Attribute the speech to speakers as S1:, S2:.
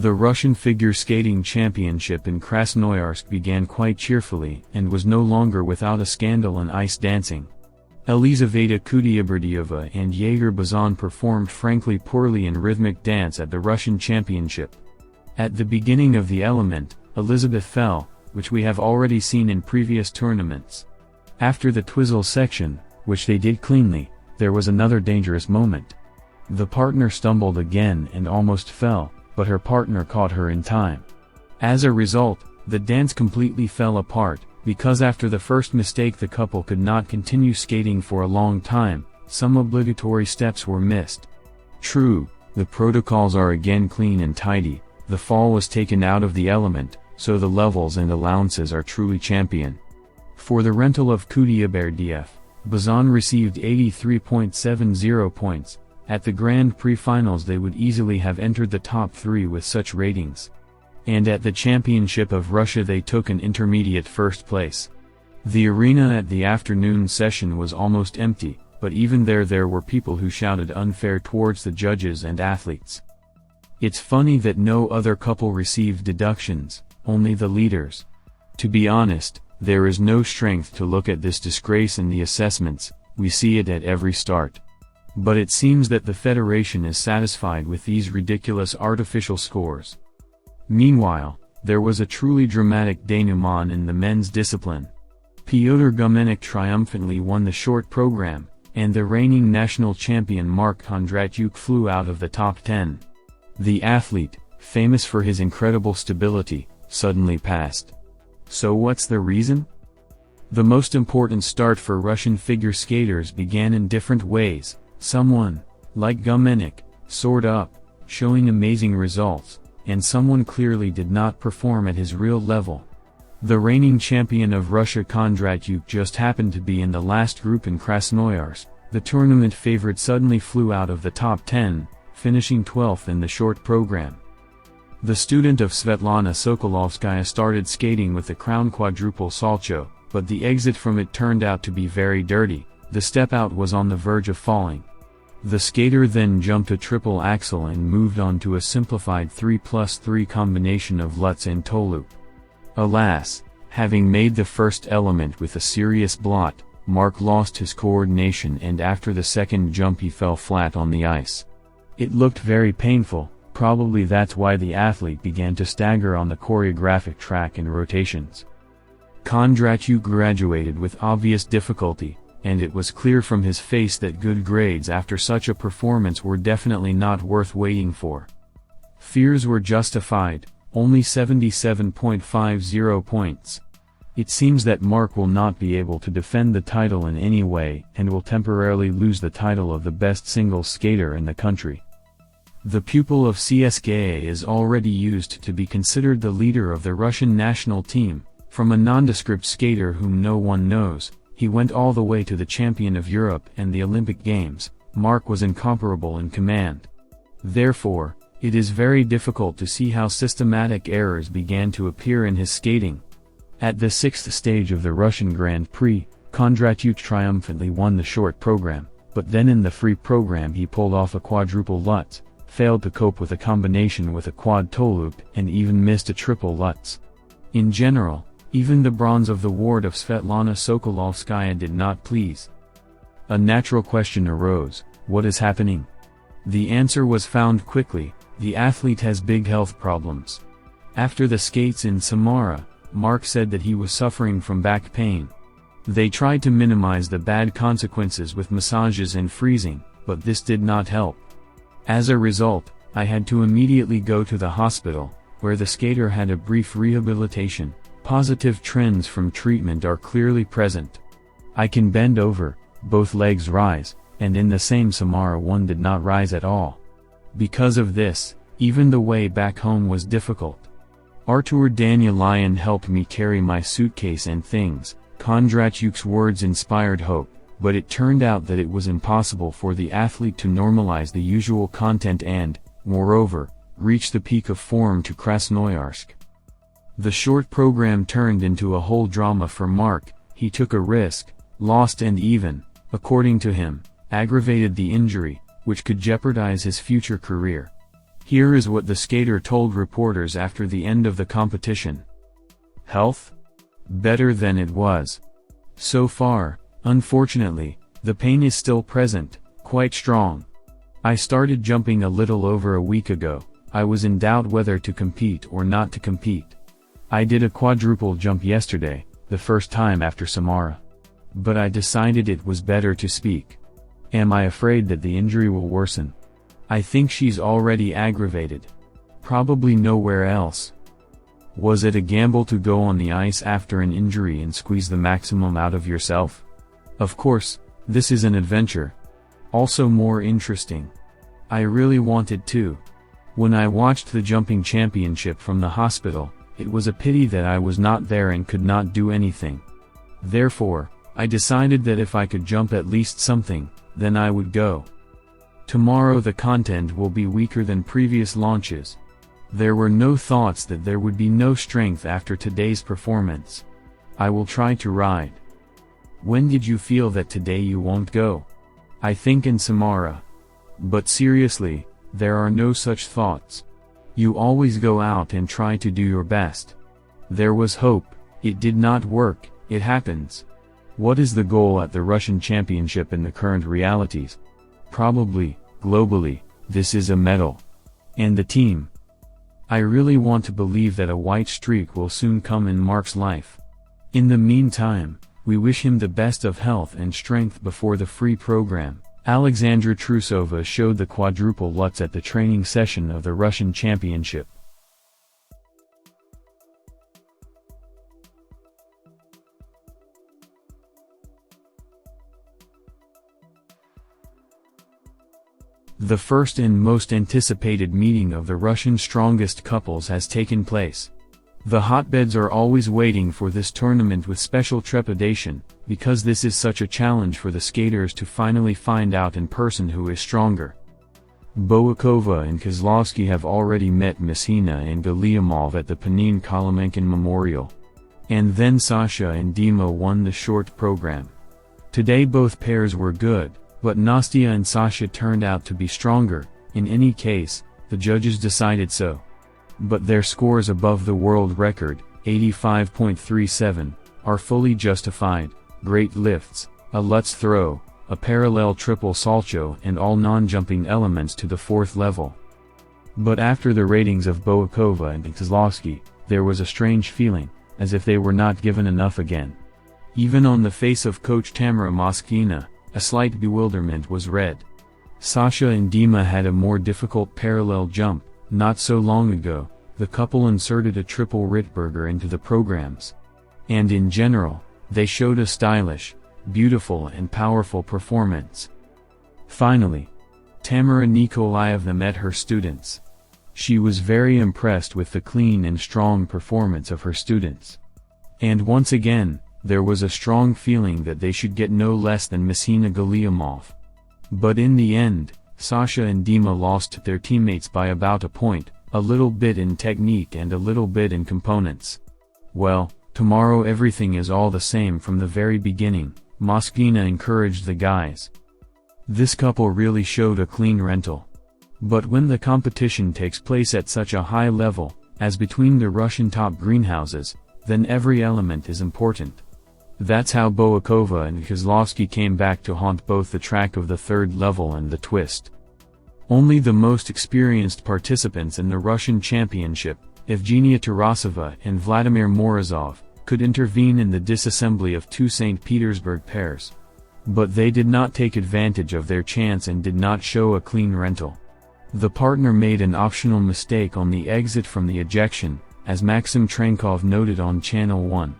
S1: The Russian figure skating championship in Krasnoyarsk began quite cheerfully and was no longer without a scandal in ice dancing. Elizaveta Kudryavtseva and Yegor Bazan performed frankly poorly in rhythmic dance at the Russian championship. At the beginning of the element, Elizabeth fell, which we have already seen in previous tournaments. After the twizzle section, which they did cleanly, there was another dangerous moment. The partner stumbled again and almost fell, but her partner caught her in time. As a result, the dance completely fell apart, because after the first mistake the couple could not continue skating for a long time. Some obligatory steps were missed. True, the protocols are again clean and tidy, the fall was taken out of the element, so the levels and allowances are truly champion. For the rental of Kudryavtseva, Bazan received 83.70 points. At the Grand Prix finals they would easily have entered the top 3 with such ratings. And at the Championship of Russia they took an intermediate first place. The arena at the afternoon session was almost empty, but even there were people who shouted unfair towards the judges and athletes. It's funny that no other couple received deductions, only the leaders. To be honest, there is no strength to look at this disgrace in the assessments, we see it at every start. But it seems that the federation is satisfied with these ridiculous artificial scores. Meanwhile, there was a truly dramatic denouement in the men's discipline. Pyotr Gumenik triumphantly won the short program, and the reigning national champion Mark Kondratyuk flew out of the top 10. The athlete, famous for his incredible stability, suddenly passed. So what's the reason? The most important start for Russian figure skaters began in different ways. Someone, like Gumenik, soared up, showing amazing results, and someone clearly did not perform at his real level. The reigning champion of Russia Kondratyuk just happened to be in the last group in Krasnoyarsk. The tournament favorite suddenly flew out of the top 10, finishing 12th in the short program. The student of Svetlana Sokolovskaya started skating with the crown quadruple salcho, but the exit from it turned out to be very dirty. The step out was on the verge of falling. The skater then jumped a triple axel and moved on to a simplified 3+3 combination of Lutz and toe loop. Alas, having made the first element with a serious blot, Mark lost his coordination and after the second jump he fell flat on the ice. It looked very painful, probably that's why the athlete began to stagger on the choreographic track in rotations. Kondratyuk graduated with obvious difficulty, and it was clear from his face that good grades after such a performance were definitely not worth waiting for. Fears were justified, only 77.50 points. It seems that Mark will not be able to defend the title in any way and will temporarily lose the title of the best singles skater in the country. The pupil of CSKA is already used to be considered the leader of the Russian national team. From a nondescript skater whom no one knows, he went all the way to the champion of Europe and the Olympic Games. Mark was incomparable in command. Therefore, it is very difficult to see how systematic errors began to appear in his skating. At the 6th stage of the Russian Grand Prix, Kondratyuk triumphantly won the short program, but then in the free program he pulled off a quadruple Lutz, failed to cope with a combination with a quad toe loop and even missed a triple Lutz. In general, even the bronze of the ward of Svetlana Sokolovskaya did not please. A natural question arose: what is happening? The answer was found quickly: the athlete has big health problems. After the skates in Samara, Mark said that he was suffering from back pain. They tried to minimize the bad consequences with massages and freezing, but this did not help. As a result, I had to immediately go to the hospital, where the skater had a brief rehabilitation. Positive trends from treatment are clearly present. I can bend over, both legs rise, and in the same Samara one did not rise at all. Because of this, even the way back home was difficult. Artur Danilyan helped me carry my suitcase and things. Kondratyuk's words inspired hope, but it turned out that it was impossible for the athlete to normalize the usual content and, moreover, reach the peak of form to Krasnoyarsk. The short program turned into a whole drama for Mark. He took a risk, lost and even, according to him, aggravated the injury, which could jeopardize his future career. Here is what the skater told reporters after the end of the competition. Health? Better than it was. So far, unfortunately, the pain is still present, quite strong. I started jumping a little over a week ago. I was in doubt whether to compete or not to compete. I did a quadruple jump yesterday, the first time after Samara. But I decided it was better to speak. Am I afraid that the injury will worsen? I think she's already aggravated. Probably nowhere else. Was it a gamble to go on the ice after an injury and squeeze the maximum out of yourself? Of course, this is an adventure. Also more interesting. I really wanted to. When I watched the jumping championship from the hospital, it was a pity that I was not there and could not do anything. Therefore, I decided that if I could jump at least something, then I would go. Tomorrow the content will be weaker than previous launches. There were no thoughts that there would be no strength after today's performance. I will try to ride. When did you feel that today you won't go? I think in Samara. But seriously, there are no such thoughts. You always go out and try to do your best. There was hope, it did not work, it happens. What is the goal at the Russian Championship in the current realities? Probably, globally, this is a medal. And the team. I really want to believe that a white streak will soon come in Mark's life. In the meantime, we wish him the best of health and strength before the free program. Alexandra Trusova showed the quadruple Lutz at the training session of the Russian Championship. The first and most anticipated meeting of the Russian strongest couples has taken place. The hotbeds are always waiting for this tournament with special trepidation, because this is such a challenge for the skaters to finally find out in person who is stronger. Boakova and Kozlovsky have already met Mishina and Gallyamov at the Panin Kolomenkin Memorial. And then Sasha and Dima won the short program. Today both pairs were good, but Nastya and Sasha turned out to be stronger. In any case, the judges decided so. But their scores above the world record, 85.37, are fully justified. Great lifts, a Lutz throw, a parallel triple salcho and all non-jumping elements to the fourth level. But after the ratings of Boakova and Kozlovsky, there was a strange feeling, as if they were not given enough again. Even on the face of coach Tamara Moskina, a slight bewilderment was read. Sasha and Dima had a more difficult parallel jump. Not so long ago, the couple inserted a triple Rittberger into the programs. And in general, they showed a stylish, beautiful and powerful performance. Finally, Tamara Nikolaevna met her students. She was very impressed with the clean and strong performance of her students. And once again, there was a strong feeling that they should get no less than Mishina Gallyamov. But in the end, Sasha and Dima lost to their teammates by about a point, a little bit in technique and a little bit in components. Well, tomorrow everything is all the same from the very beginning, Moskina encouraged the guys. This couple really showed a clean rental. But when the competition takes place at such a high level, as between the Russian top greenhouses, then every element is important. That's how Boakova and Kozlovsky came back to haunt both the track of the third level and the twist. Only the most experienced participants in the Russian Championship, Evgenia Tarasova and Vladimir Morozov, could intervene in the disassembly of two St. Petersburg pairs. But they did not take advantage of their chance and did not show a clean rental. The partner made an optional mistake on the exit from the ejection, as Maxim Trenkov noted on Channel 1.